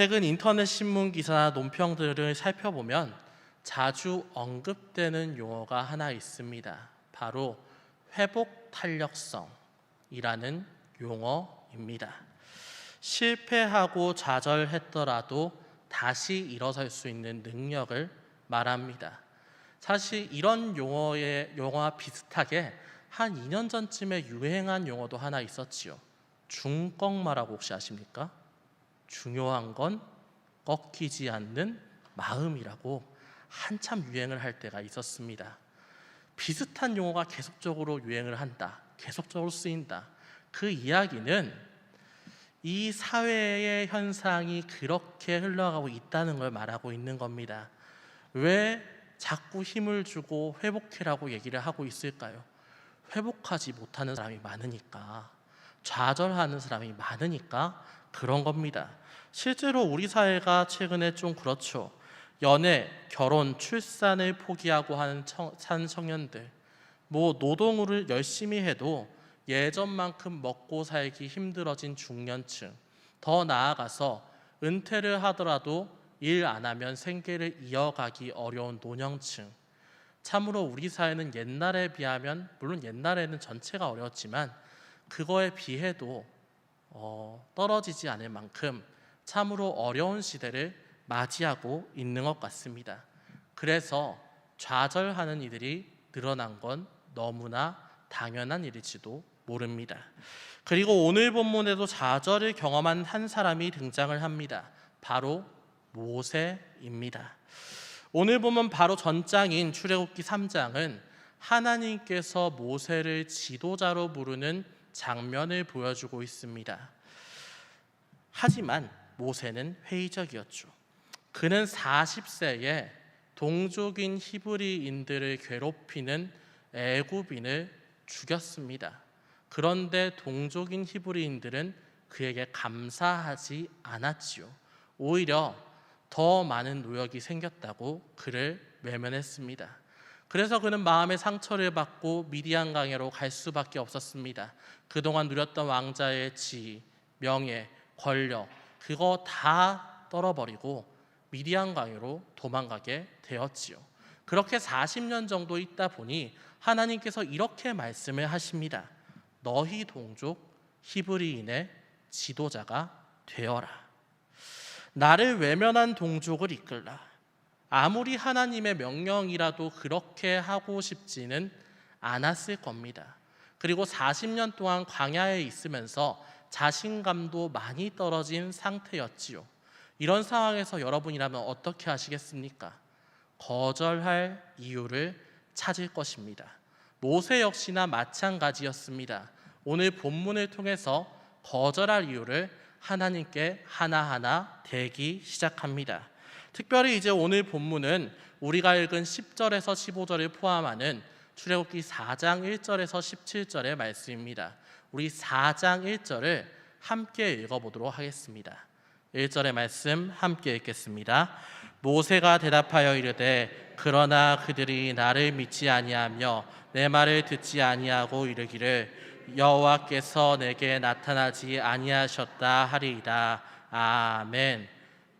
최근 인터넷 신문 기사나 논평들을 살펴보면 자주 언급되는 용어가 하나 있습니다. 바로 회복 탄력성이라는 용어입니다. 실패하고 좌절했더라도 다시 일어설 수 있는 능력을 말합니다. 사실 이런 용어와 비슷하게 한 2년 전쯤에 유행한 용어도 하나 있었지요. 중꺾마라고 혹시 아십니까? 중요한 건 꺾이지 않는 마음이라고 한참 유행을 할 때가 있었습니다. 비슷한 용어가 계속적으로 유행을 한다, 계속적으로 쓰인다. 그 이야기는 이 사회의 현상이 그렇게 흘러가고 있다는 걸 말하고 있는 겁니다. 왜 자꾸 힘을 주고 회복해라고 얘기를 하고 있을까요? 회복하지 못하는 사람이 많으니까, 좌절하는 사람이 많으니까 그런 겁니다. 실제로 우리 사회가 최근에 좀 그렇죠. 연애, 결혼, 출산을 포기하고 하는 청년들, 노동을 열심히 해도 예전만큼 먹고 살기 힘들어진 중년층, 더 나아가서 은퇴를 하더라도 일 안 하면 생계를 이어가기 어려운 노년층. 참으로 우리 사회는 옛날에 비하면, 물론 옛날에는 전체가 어려웠지만 그거에 비해도 떨어지지 않을 만큼 참으로 어려운 시대를 맞이하고 있는 것 같습니다. 그래서 좌절하는 이들이 늘어난 건 너무나 당연한 일일지도 모릅니다. 그리고 오늘 본문에도 좌절을 경험한 한 사람이 등장을 합니다. 바로 모세입니다. 오늘 보면 바로 전장인 출애굽기 3장은 하나님께서 모세를 지도자로 부르는 장면을 보여주고 있습니다. 하지만 모세는 회의적이었죠. 그는 40세에 동족인 히브리인들을 괴롭히는 애굽인을 죽였습니다. 그런데 동족인 히브리인들은 그에게 감사하지 않았지요. 오히려 더 많은 노역이 생겼다고 그를 외면했습니다. 그래서 그는 마음의 상처를 받고 미디안 강으로 갈 수밖에 없었습니다. 그동안 누렸던 왕자의 지위, 명예, 권력, 그거 다 떨어버리고 미디안 강으로 도망가게 되었지요. 그렇게 40년 정도 있다 보니 하나님께서 이렇게 말씀을 하십니다. 너희 동족 히브리인의 지도자가 되어라. 나를 외면한 동족을 이끌라. 아무리 하나님의 명령이라도 그렇게 하고 싶지는 않았을 겁니다. 그리고 40년 동안 광야에 있으면서 자신감도 많이 떨어진 상태였지요. 이런 상황에서 여러분이라면 어떻게 하시겠습니까? 거절할 이유를 찾을 것입니다. 모세 역시나 마찬가지였습니다. 오늘 본문을 통해서 거절할 이유를 하나님께 하나하나 대기 시작합니다. 특별히 이제 오늘 본문은 우리가 읽은 10절에서 15절을 포함하는 출애굽기 4장 1절에서 17절의 말씀입니다. 우리 4장 1절을 함께 읽어보도록 하겠습니다. 1절의 말씀 함께 읽겠습니다. 모세가 대답하여 이르되 그러나 그들이 나를 믿지 아니하며 내 말을 듣지 아니하고 이르기를 여호와께서 내게 나타나지 아니하셨다 하리이다. 아멘.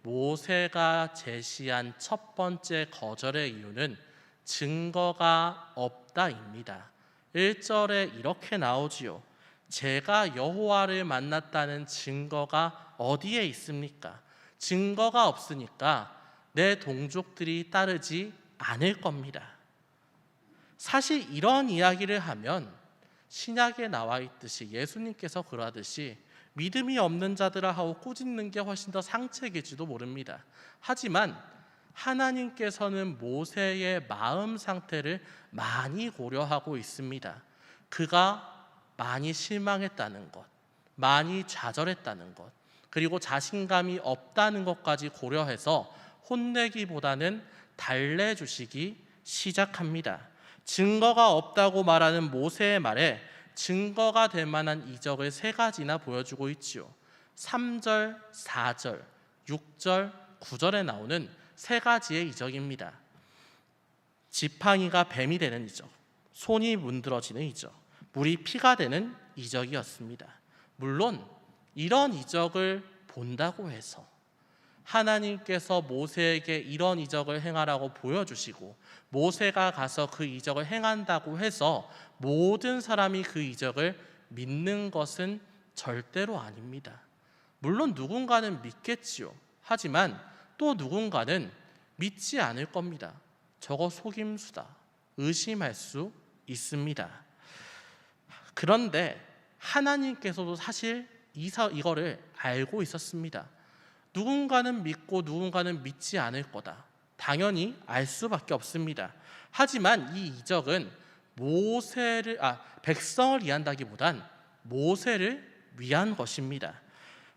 모세가 제시한 첫 번째 거절의 이유는 증거가 없다입니다. 1절에 이렇게 나오지요. 제가 여호와를 만났다는 증거가 어디에 있습니까? 증거가 없으니까 내 동족들이 따르지 않을 겁니다. 사실 이런 이야기를 하면 신약에 나와 있듯이 예수님께서 그러하듯이 믿음이 없는 자들아 하고 꾸짖는 게 훨씬 더 상책일지도 모릅니다. 하지만 하나님께서는 모세의 마음 상태를 많이 고려하고 있습니다. 그가 많이 실망했다는 것, 많이 좌절했다는 것, 그리고 자신감이 없다는 것까지 고려해서 혼내기보다는 달래주시기 시작합니다. 증거가 없다고 말하는 모세의 말에 증거가 될 만한 이적을 3가지나 보여주고 있지요. 3절, 4절, 6절, 9절에 나오는 3가지의 이적입니다. 지팡이가 뱀이 되는 이적, 손이 문드러지는 이적, 물이 피가 되는 이적이었습니다. 물론 이런 이적을 본다고 해서 하나님께서 모세에게 이런 이적을 행하라고 보여주시고 모세가 가서 그 이적을 행한다고 해서 모든 사람이 그 이적을 믿는 것은 절대로 아닙니다. 물론 누군가는 믿겠지요. 하지만 또 누군가는 믿지 않을 겁니다. 저거 속임수다. 의심할 수 있습니다. 그런데 하나님께서도 사실 이거를 알고 있었습니다. 누군가는 믿고 누군가는 믿지 않을 거다. 당연히 알 수밖에 없습니다. 하지만 이 이적은 백성을 위한다기보단 모세를 위한 것입니다.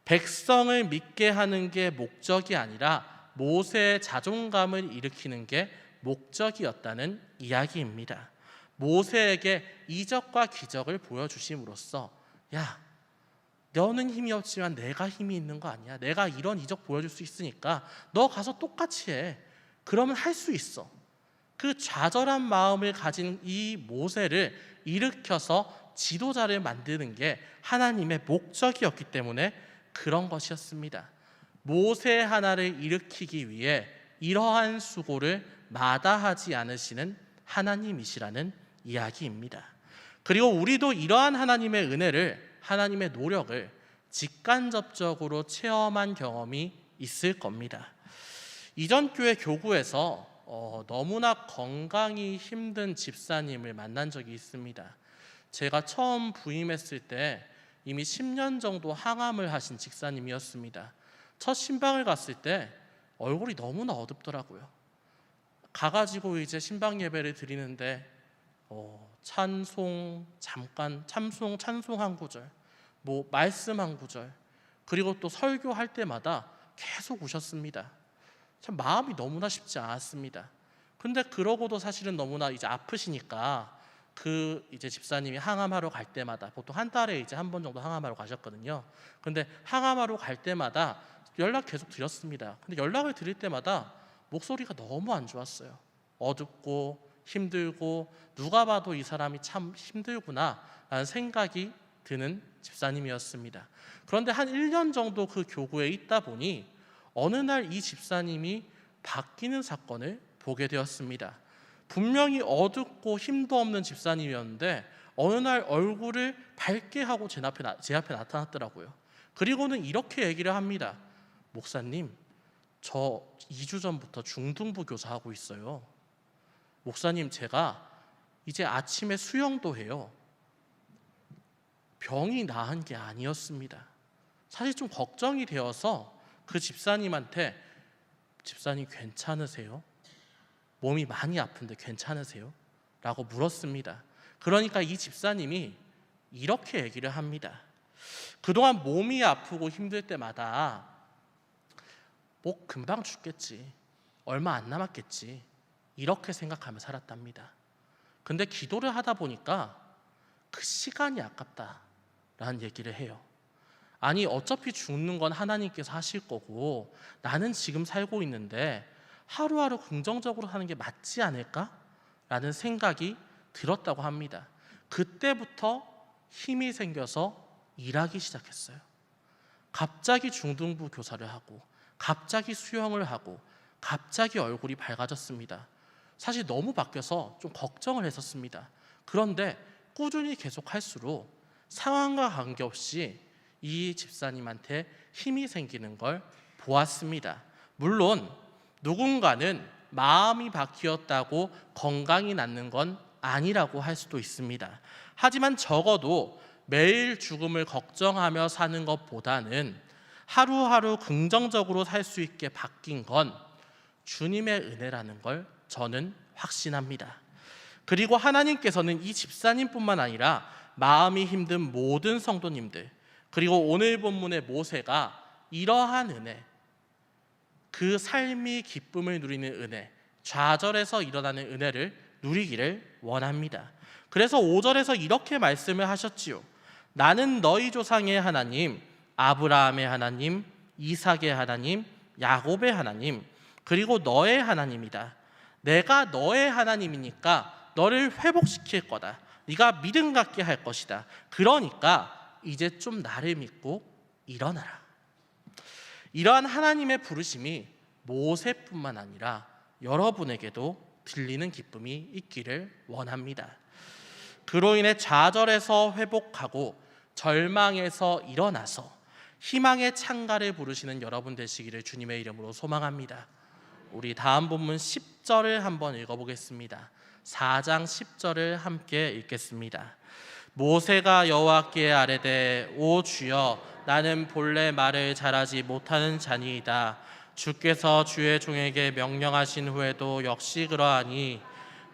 백성을 믿게 하는 게 목적이 아니라 모세의 자존감을 일으키는 게 목적이었다는 이야기입니다. 모세에게 이적과 기적을 보여주심으로써 야, 너는 힘이 없지만 내가 힘이 있는 거 아니야. 내가 이런 이적 보여줄 수 있으니까 너 가서 똑같이 해. 그러면 할 수 있어. 그 좌절한 마음을 가진 이 모세를 일으켜서 지도자를 만드는 게 하나님의 목적이었기 때문에 그런 것이었습니다. 모세 하나를 일으키기 위해 이러한 수고를 마다하지 않으시는 하나님이시라는 이야기입니다. 그리고 우리도 이러한 하나님의 은혜를, 하나님의 노력을 직간접적으로 체험한 경험이 있을 겁니다. 이전 교회 교구에서 너무나 건강이 힘든 집사님을 만난 적이 있습니다. 제가 처음 부임했을 때 이미 10년 정도 항암을 하신 집사님이었습니다. 첫 신방을 갔을 때 얼굴이 너무나 어둡더라고요. 가가지고 이제 신방 예배를 드리는데 찬송 한 구절, 말씀 한 구절, 그리고 또 설교할 때마다 계속 우셨습니다. 참 마음이 너무나 쉽지 않았습니다. 근데 그러고도 사실은 너무나 이제 아프시니까 이제 집사님이 항암하러 갈 때마다 보통 한 달에 이제 한 번 정도 항암하러 가셨거든요. 근데 항암하러 갈 때마다 연락 계속 드렸습니다. 근데 연락을 드릴 때마다 목소리가 너무 안 좋았어요. 어둡고 힘들고 누가 봐도 이 사람이 참 힘들구나 라는 생각이 드는 집사님이었습니다. 그런데 한 1년 정도 그 교구에 있다 보니 어느 날 이 집사님이 바뀌는 사건을 보게 되었습니다. 분명히 어둡고 힘도 없는 집사님이었는데 어느 날 얼굴을 밝게 하고 제 앞에 나타났더라고요. 그리고는 이렇게 얘기를 합니다. 목사님, 저 2주 전부터 중등부 교사하고 있어요. 목사님, 제가 이제 아침에 수영도 해요. 병이 나은 게 아니었습니다. 사실 좀 걱정이 되어서 그 집사님한테 집사님 괜찮으세요? 몸이 많이 아픈데 괜찮으세요? 라고 물었습니다. 그러니까 이 집사님이 이렇게 얘기를 합니다. 그동안 몸이 아프고 힘들 때마다 금방 죽겠지, 얼마 안 남았겠지, 이렇게 생각하며 살았답니다. 근데 기도를 하다 보니까 그 시간이 아깝다라는 얘기를 해요. 아니, 어차피 죽는 건 하나님께서 하실 거고 나는 지금 살고 있는데 하루하루 긍정적으로 사는 게 맞지 않을까? 라는 생각이 들었다고 합니다. 그때부터 힘이 생겨서 일하기 시작했어요. 갑자기 중등부 교사를 하고 갑자기 수영을 하고 갑자기 얼굴이 밝아졌습니다. 사실 너무 바뀌어서 좀 걱정을 했었습니다. 그런데 꾸준히 계속 할수록 상황과 관계없이 이 집사님한테 힘이 생기는 걸 보았습니다. 물론 누군가는 마음이 바뀌었다고 건강이 낫는 건 아니라고 할 수도 있습니다. 하지만 적어도 매일 죽음을 걱정하며 사는 것보다는 하루하루 긍정적으로 살 수 있게 바뀐 건 주님의 은혜라는 걸 저는 확신합니다. 그리고 하나님께서는 이 집사님뿐만 아니라 마음이 힘든 모든 성도님들, 그리고 오늘 본문의 모세가 이러한 은혜, 그 삶이 기쁨을 누리는 은혜, 좌절에서 일어나는 은혜를 누리기를 원합니다. 그래서 5절에서 이렇게 말씀을 하셨지요. 나는 너희 조상의 하나님, 아브라함의 하나님, 이삭의 하나님, 야곱의 하나님, 그리고 너의 하나님이다. 내가 너의 하나님이니까 너를 회복시킬 거다. 네가 믿음 갖게 할 것이다. 그러니까 이제 좀 나를 믿고 일어나라. 이러한 하나님의 부르심이 모세뿐만 아니라 여러분에게도 들리는 기쁨이 있기를 원합니다. 그로 인해 좌절에서 회복하고 절망에서 일어나서 희망의 창가를 부르시는 여러분 되시기를 주님의 이름으로 소망합니다. 우리 다음 본문 10절을 한번 읽어보겠습니다. 4장 10절을 함께 읽겠습니다. 모세가 여호와께 아뢰되 오 주여 나는 본래 말을 잘하지 못하는 자니이다. 주께서 주의 종에게 명령하신 후에도 역시 그러하니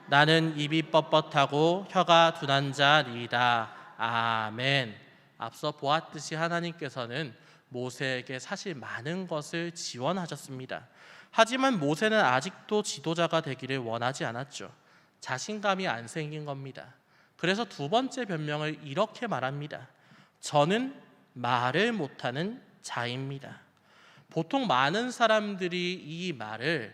나는 입이 뻣뻣하고 혀가 둔한 자니이다. 아멘. 앞서 보았듯이 하나님께서는 모세에게 사실 많은 것을 지원하셨습니다. 하지만 모세는 아직도 지도자가 되기를 원하지 않았죠. 자신감이 안 생긴 겁니다. 그래서 두 번째 변명을 이렇게 말합니다. 저는 말을 못하는 자입니다. 보통 많은 사람들이 이 말을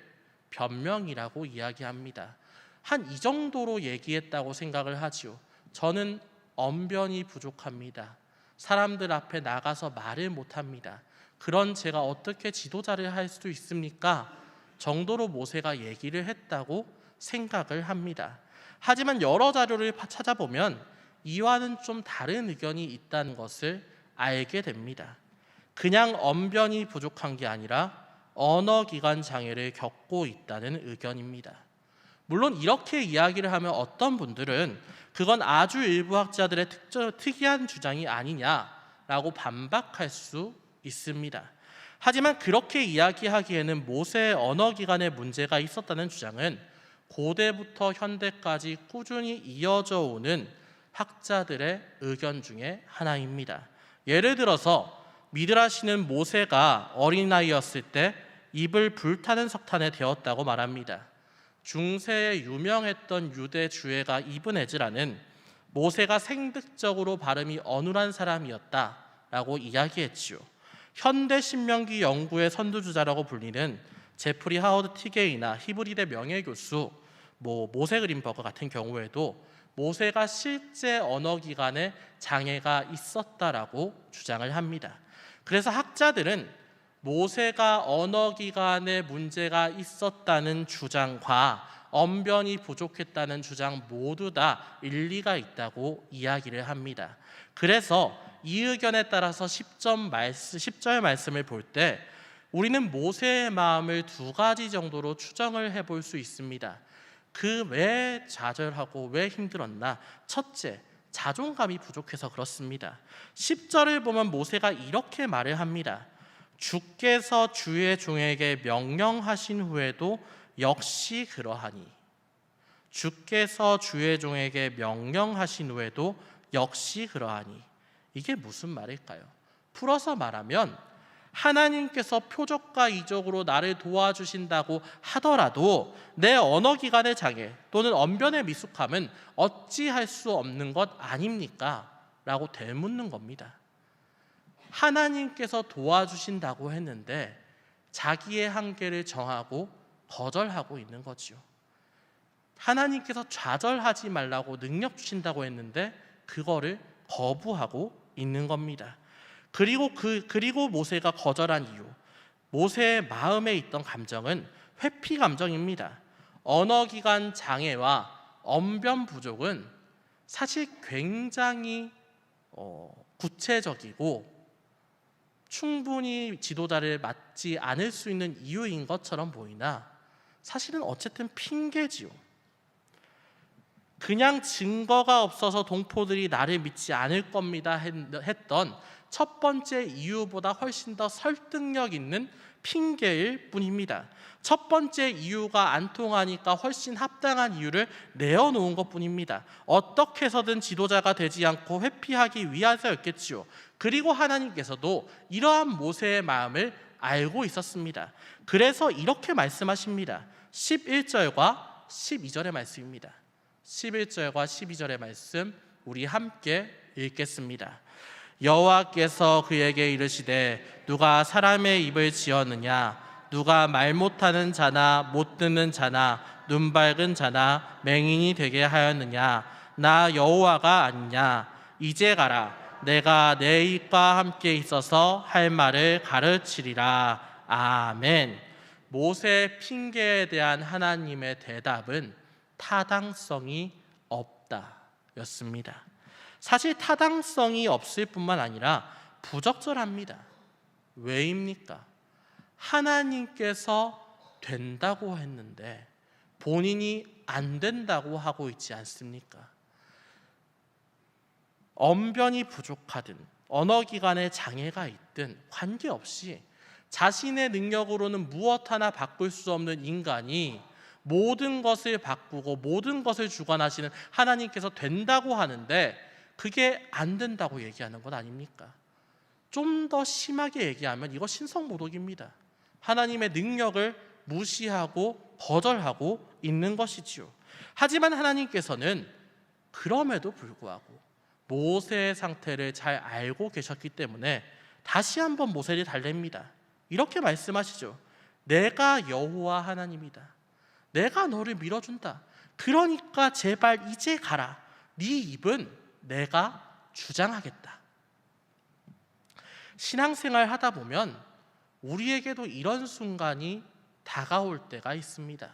변명이라고 이야기합니다. 한 이 정도로 얘기했다고 생각을 하지요. 저는 언변이 부족합니다. 사람들 앞에 나가서 말을 못합니다. 그런 제가 어떻게 지도자를 할 수 있습니까? 정도로 모세가 얘기를 했다고 생각을 합니다. 하지만 여러 자료를 찾아보면 이와는 좀 다른 의견이 있다는 것을 알게 됩니다. 그냥 언변이 부족한 게 아니라 언어기관 장애를 겪고 있다는 의견입니다. 물론 이렇게 이야기를 하면 어떤 분들은 그건 아주 일부 학자들의 특이한 주장이 아니냐라고 반박할 수 있습니다. 하지만 그렇게 이야기하기에는 모세의 언어기관에 문제가 있었다는 주장은 고대부터 현대까지 꾸준히 이어져 오는 학자들의 의견 중에 하나입니다. 예를 들어서 미드라시는 모세가 어린아이였을 때 입을 불타는 석탄에 데웠다고 말합니다. 중세에 유명했던 유대 주애가 이븐 에즈라는 모세가 생득적으로 발음이 어눌한 사람이었다라고 이야기했지요. 현대 신명기 연구의 선두주자라고 불리는 제프리 하워드 티게이나 히브리대 명예교수 모세 그린버그 같은 경우에도 모세가 실제 언어기관에 장애가 있었다라고 주장을 합니다. 그래서 학자들은 모세가 언어기관에 문제가 있었다는 주장과 언변이 부족했다는 주장 모두 다 일리가 있다고 이야기를 합니다. 그래서 이 의견에 따라서 10절 말씀을 볼 때 우리는 모세의 마음을 두 가지 정도로 추정을 해볼 수 있습니다. 그 왜 좌절하고 왜 힘들었나? 첫째, 자존감이 부족해서 그렇습니다. 10절을 보면 모세가 이렇게 말을 합니다. 주께서 주의 종에게 명령하신 후에도 역시 그러하니. 주께서 주의 종에게 명령하신 후에도 역시 그러하니. 이게 무슨 말일까요? 풀어서 말하면 하나님께서 표적과 이적으로 나를 도와주신다고 하더라도 내 언어기관의 장애 또는 언변의 미숙함은 어찌할 수 없는 것 아닙니까? 라고 되묻는 겁니다. 하나님께서 도와주신다고 했는데 자기의 한계를 정하고 거절하고 있는 거지요. 하나님께서 좌절하지 말라고 능력 주신다고 했는데 그거를 거부하고 있는 겁니다. 그리고 모세가 거절한 이유, 모세의 마음에 있던 감정은 회피 감정입니다. 언어기관 장애와 언변 부족은 사실 굉장히 구체적이고 충분히 지도자를 맡지 않을 수 있는 이유인 것처럼 보이나 사실은 어쨌든 핑계지요. 그냥 증거가 없어서 동포들이 나를 믿지 않을 겁니다 했던 첫 번째 이유보다 훨씬 더 설득력 있는 핑계일 뿐입니다. 첫 번째 이유가 안 통하니까 훨씬 합당한 이유를 내어놓은 것뿐입니다. 어떻게 해서든 지도자가 되지 않고 회피하기 위해서였겠지요. 그리고 하나님께서도 이러한 모세의 마음을 알고 있었습니다. 그래서 이렇게 말씀하십니다. 11절과 12절의 말씀입니다. 11절과 12절의 말씀 우리 함께 읽겠습니다. 여호와께서 그에게 이르시되 누가 사람의 입을 지었느냐? 누가 말 못하는 자나 못 듣는 자나 눈 밝은 자나 맹인이 되게 하였느냐? 나 여호와가 아니냐? 이제 가라. 내가 내 입과 함께 있어서 할 말을 가르치리라. 아멘. 모세의 핑계에 대한 하나님의 대답은 타당성이 없다 였습니다. 사실 타당성이 없을 뿐만 아니라 부적절합니다. 왜입니까? 하나님께서 된다고 했는데 본인이 안 된다고 하고 있지 않습니까? 언변이 부족하든 언어기관에 장애가 있든 관계없이 자신의 능력으로는 무엇 하나 바꿀 수 없는 인간이 모든 것을 바꾸고 모든 것을 주관하시는 하나님께서 된다고 하는데 그게 안 된다고 얘기하는 것 아닙니까? 좀 더 심하게 얘기하면 이거 신성모독입니다. 하나님의 능력을 무시하고 거절하고 있는 것이지요. 하지만 하나님께서는 그럼에도 불구하고 모세의 상태를 잘 알고 계셨기 때문에 다시 한번 모세를 달랩니다. 이렇게 말씀하시죠. 내가 여호와 하나님이다. 내가 너를 밀어준다. 그러니까 제발 이제 가라. 네 입은 내가 주장하겠다. 신앙생활 하다 보면 우리에게도 이런 순간이 다가올 때가 있습니다.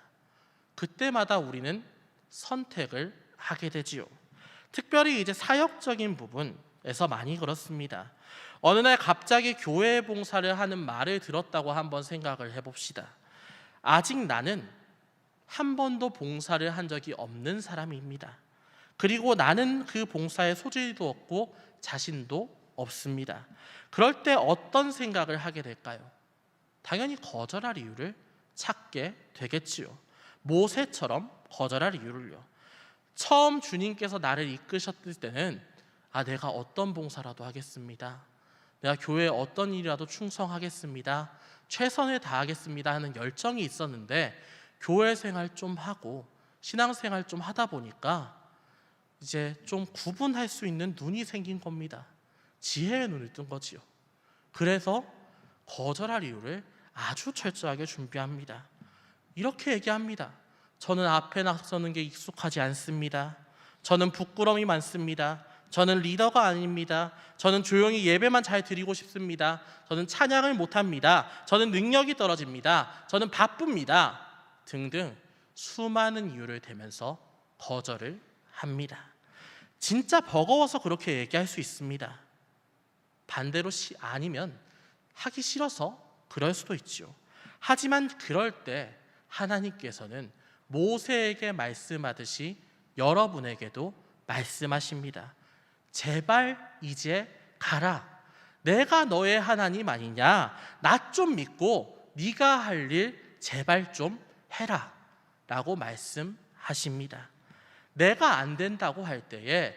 그때마다 우리는 선택을 하게 되지요. 특별히 이제 사역적인 부분에서 많이 그렇습니다. 어느 날 갑자기 교회 봉사를 하는 말을 들었다고 한번 생각을 해봅시다. 아직 나는 한 번도 봉사를 한 적이 없는 사람입니다. 그리고 나는 그 봉사에 소질도 없고 자신도 없습니다. 그럴 때 어떤 생각을 하게 될까요? 당연히 거절할 이유를 찾게 되겠지요. 모세처럼 거절할 이유를요. 처음 주님께서 나를 이끄셨을 때는 내가 어떤 봉사라도 하겠습니다. 내가 교회에 어떤 일이라도 충성하겠습니다. 최선을 다하겠습니다 하는 열정이 있었는데 교회 생활 좀 하고 신앙생활 좀 하다 보니까 이제 좀 구분할 수 있는 눈이 생긴 겁니다. 지혜의 눈을 뜬 거지요. 그래서 거절할 이유를 아주 철저하게 준비합니다. 이렇게 얘기합니다. 저는 앞에 나서는 게 익숙하지 않습니다. 저는 부끄러움이 많습니다. 저는 리더가 아닙니다. 저는 조용히 예배만 잘 드리고 싶습니다. 저는 찬양을 못합니다. 저는 능력이 떨어집니다. 저는 바쁩니다. 등등 수많은 이유를 대면서 거절을 합니다. 진짜 버거워서 그렇게 얘기할 수 있습니다. 반대로 아니면 하기 싫어서 그럴 수도 있죠. 하지만 그럴 때 하나님께서는 모세에게 말씀하듯이 여러분에게도 말씀하십니다. 제발 이제 가라. 내가 너의 하나님 아니냐? 나 좀 믿고 네가 할 일 제발 좀 해라 라고 말씀하십니다. 내가 안 된다고 할 때에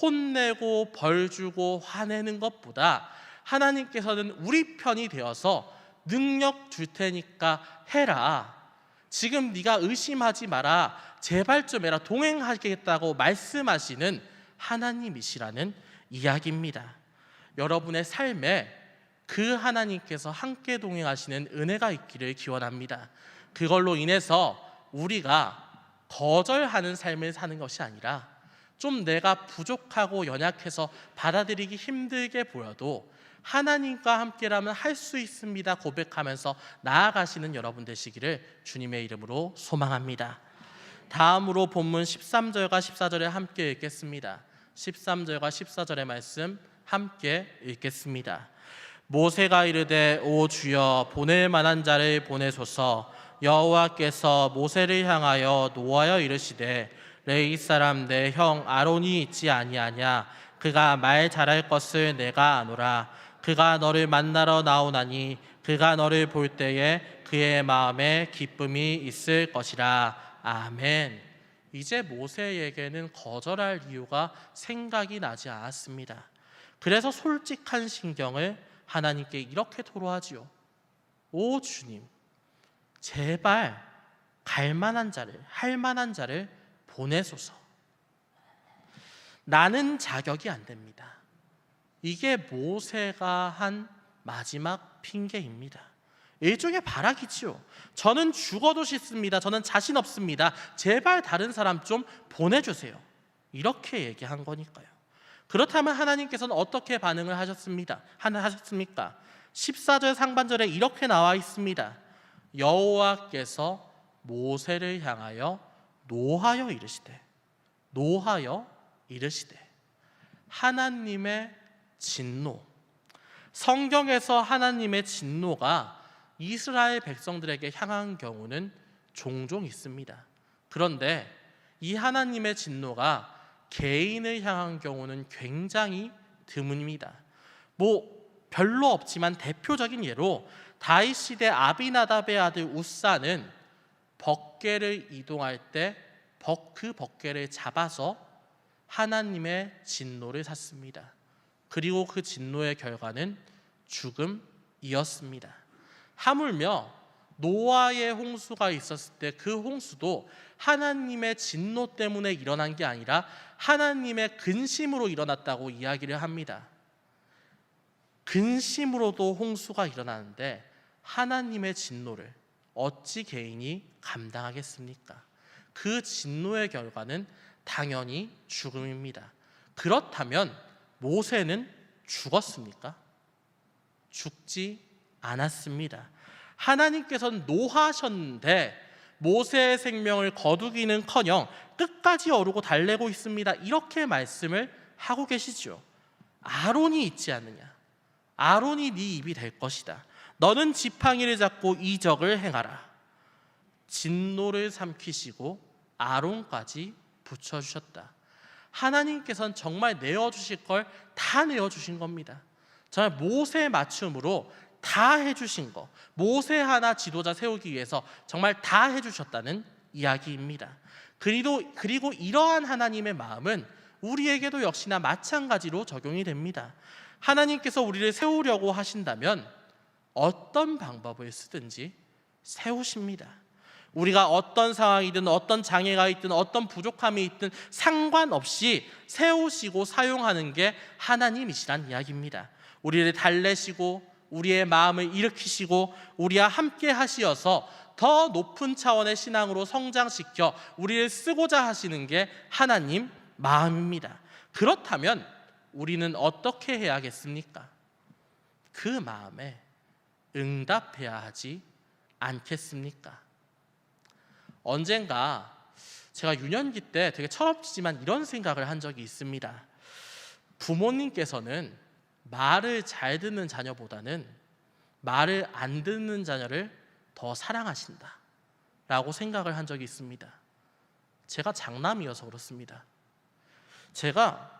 혼내고 벌 주고 화내는 것보다 하나님께서는 우리 편이 되어서 능력 줄 테니까 해라. 지금 네가 의심하지 마라. 제발 좀 해라. 동행하겠다고 말씀하시는 하나님이시라는 이야기입니다. 여러분의 삶에 그 하나님께서 함께 동행하시는 은혜가 있기를 기원합니다. 그걸로 인해서 우리가 거절하는 삶을 사는 것이 아니라 좀 내가 부족하고 연약해서 받아들이기 힘들게 보여도 하나님과 함께라면 할 수 있습니다 고백하면서 나아가시는 여러분 되시기를 주님의 이름으로 소망합니다. 다음으로 본문 13절과 14절에 함께 읽겠습니다. 13절과 14절의 말씀 함께 읽겠습니다. 모세가 이르되 오 주여 보낼 만한 자를 보내소서. 여호와께서 모세를 향하여 노하여 이르시되 레위 사람 내 형 아론이 있지 아니하냐? 그가 말 잘할 것을 내가 아노라. 그가 너를 만나러 나오나니 그가 너를 볼 때에 그의 마음에 기쁨이 있을 것이라. 아멘. 이제 모세에게는 거절할 이유가 생각이 나지 않았습니다. 그래서 솔직한 심경을 하나님께 이렇게 토로하지요. 오 주님, 제발 갈 만한 자를, 할 만한 자를 보내소서. 나는 자격이 안 됩니다. 이게 모세가 한 마지막 핑계입니다. 일종의 발악이지요. 저는 죽어도 싫습니다. 저는 자신 없습니다. 제발 다른 사람 좀 보내주세요. 이렇게 얘기한 거니까요. 그렇다면 하나님께서는 어떻게 반응을 하셨습니까? 14절 상반절에 이렇게 나와 있습니다. 여호와께서 모세를 향하여 노하여 이르시되 하나님의 진노. 성경에서 하나님의 진노가 이스라엘 백성들에게 향한 경우는 종종 있습니다. 그런데 이 하나님의 진노가 개인을 향한 경우는 굉장히 드뭅니다. 별로 없지만 대표적인 예로 다윗 시대 아비나답의 아들 우사는 법궤를 이동할 때 그 법궤를 잡아서 하나님의 진노를 샀습니다. 그리고 그 진노의 결과는 죽음이었습니다. 하물며 노아의 홍수가 있었을 때 그 홍수도 하나님의 진노 때문에 일어난 게 아니라 하나님의 근심으로 일어났다고 이야기를 합니다. 근심으로도 홍수가 일어나는데 하나님의 진노를 어찌 개인이 감당하겠습니까? 그 진노의 결과는 당연히 죽음입니다. 그렇다면 모세는 죽었습니까? 죽지 않았습니다. 하나님께서는 노하셨는데 모세의 생명을 거두기는커녕 끝까지 어르고 달래고 있습니다. 이렇게 말씀을 하고 계시죠. 아론이 있지 않느냐? 아론이 네 입이 될 것이다. 너는 지팡이를 잡고 이적을 행하라. 진노를 삼키시고 아론까지 붙여주셨다. 하나님께서는 정말 내어주실 걸 다 내어주신 겁니다. 정말 모세 맞춤으로 다 해주신 거, 모세 하나 지도자 세우기 위해서 정말 다 해주셨다는 이야기입니다. 그리고 이러한 하나님의 마음은 우리에게도 역시나 마찬가지로 적용이 됩니다. 하나님께서 우리를 세우려고 하신다면 어떤 방법을 쓰든지 세우십니다. 우리가 어떤 상황이든 어떤 장애가 있든 어떤 부족함이 있든 상관없이 세우시고 사용하는 게 하나님이시란 이야기입니다. 우리를 달래시고 우리의 마음을 일으키시고 우리와 함께 하시어서 더 높은 차원의 신앙으로 성장시켜 우리를 쓰고자 하시는 게 하나님 마음입니다. 그렇다면 우리는 어떻게 해야겠습니까? 그 마음에 응답해야 하지 않겠습니까? 언젠가 제가 유년기 때 되게 철없지만 이런 생각을 한 적이 있습니다. 부모님께서는 말을 잘 듣는 자녀보다는 말을 안 듣는 자녀를 더 사랑하신다 라고 생각을 한 적이 있습니다. 제가 장남이어서 그렇습니다. 제가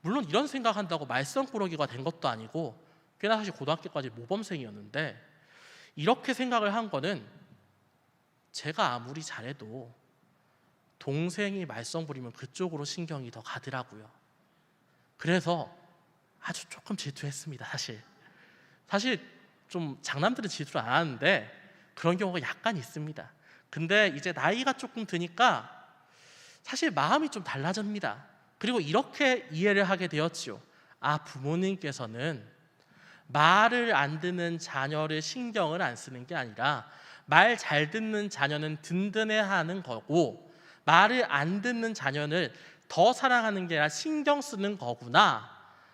물론 이런 생각한다고 말썽꾸러기가 된 것도 아니고 꽤나 사실 고등학교까지 모범생이었는데 이렇게 생각을 한 거는 제가 아무리 잘해도 동생이 말썽 부리면 그쪽으로 신경이 더 가더라고요. 그래서 아주 조금 질투했습니다. 사실 좀 장남들은 질투를 안 하는데 그런 경우가 약간 있습니다. 근데 이제 나이가 조금 드니까 사실 마음이 좀 달라집니다. 그리고 이렇게 이해를 하게 되었죠. 부모님께서는 말을 안 듣는 자녀를 신경을 안 쓰는 게 아니라 말 잘 듣는 자녀는 든든해하는 거고 말을 안 듣는 자녀를 더 사랑하는 게 아니라 신경 쓰는 거구나,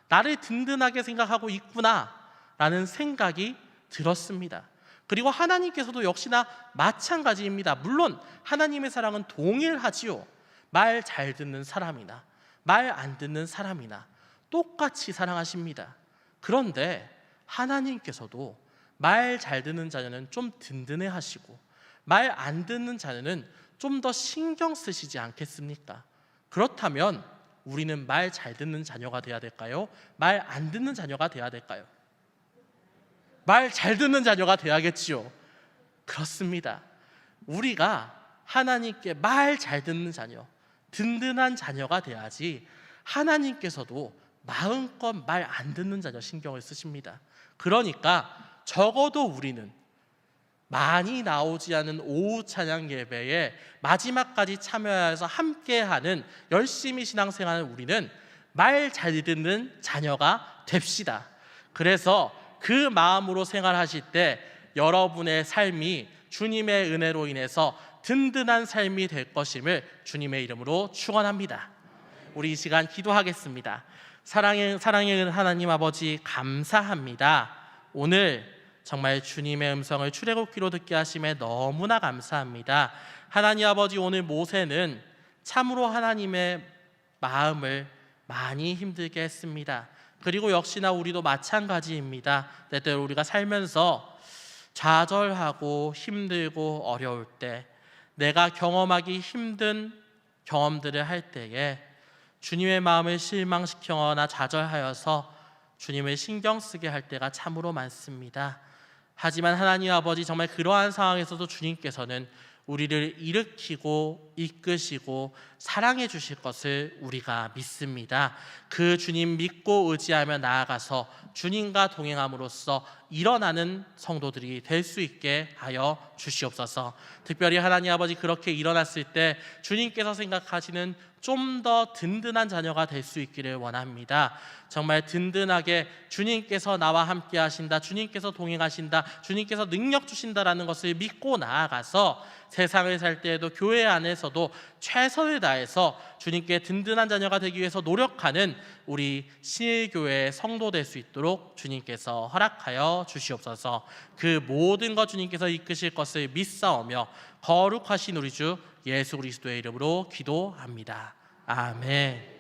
나를 든든하게 생각하고 있구나 라는 생각이 들었습니다. 그리고 하나님께서도 역시나 마찬가지입니다. 물론 하나님의 사랑은 동일하지요. 말 잘 듣는 사람이나 말 안 듣는 사람이나 똑같이 사랑하십니다. 그런데 하나님께서도 말 잘 듣는 자녀는 좀 든든해 하시고 말 안 듣는 자녀는 좀 더 신경 쓰시지 않겠습니까? 그렇다면 우리는 말 잘 듣는 자녀가 돼야 될까요? 말 안 듣는 자녀가 돼야 될까요? 말 잘 듣는 자녀가 돼야겠지요. 그렇습니다. 우리가 하나님께 말 잘 듣는 자녀, 든든한 자녀가 돼야지 하나님께서도 마음껏 말 안 듣는 자녀 신경을 쓰십니다. 그러니까 적어도 우리는 많이 나오지 않은 오후 찬양 예배에 마지막까지 참여해서 함께하는 열심히 신앙생활하는 우리는 말 잘 듣는 자녀가 됩시다. 그래서 그 마음으로 생활하실 때 여러분의 삶이 주님의 은혜로 인해서 든든한 삶이 될 것임을 주님의 이름으로 축원합니다. 우리 이 시간 기도하겠습니다. 사랑의 하나님 아버지 감사합니다. 오늘 정말 주님의 음성을 출애굽기로 듣게 하심에 너무나 감사합니다. 하나님 아버지, 오늘 모세는 참으로 하나님의 마음을 많이 힘들게 했습니다. 그리고 역시나 우리도 마찬가지입니다. 때때로 우리가 살면서 좌절하고 힘들고 어려울 때, 내가 경험하기 힘든 경험들을 할 때에 주님의 마음을 실망시키거나 좌절하여서 주님을 신경 쓰게 할 때가 참으로 많습니다. 하지만 하나님 아버지, 정말 그러한 상황에서도 주님께서는 우리를 일으키고 이끄시고 사랑해 주실 것을 우리가 믿습니다. 그 주님 믿고 의지하며 나아가서 주님과 동행함으로써 일어나는 성도들이 될 수 있게 하여 주시옵소서. 특별히 하나님 아버지, 그렇게 일어났을 때 주님께서 생각하시는 좀 더 든든한 자녀가 될 수 있기를 원합니다. 정말 든든하게 주님께서 나와 함께 하신다, 주님께서 동행하신다, 주님께서 능력 주신다라는 것을 믿고 나아가서 세상을 살 때에도 교회 안에서도 최선을 다해서 주님께 든든한 자녀가 되기 위해서 노력하는 우리 신일교회의 성도 될 수 있도록 주님께서 허락하여 주시옵소서. 그 모든 것 주님께서 이끄실 것을 믿사오며 거룩하신 우리 주 예수 그리스도의 이름으로 기도합니다. 아멘.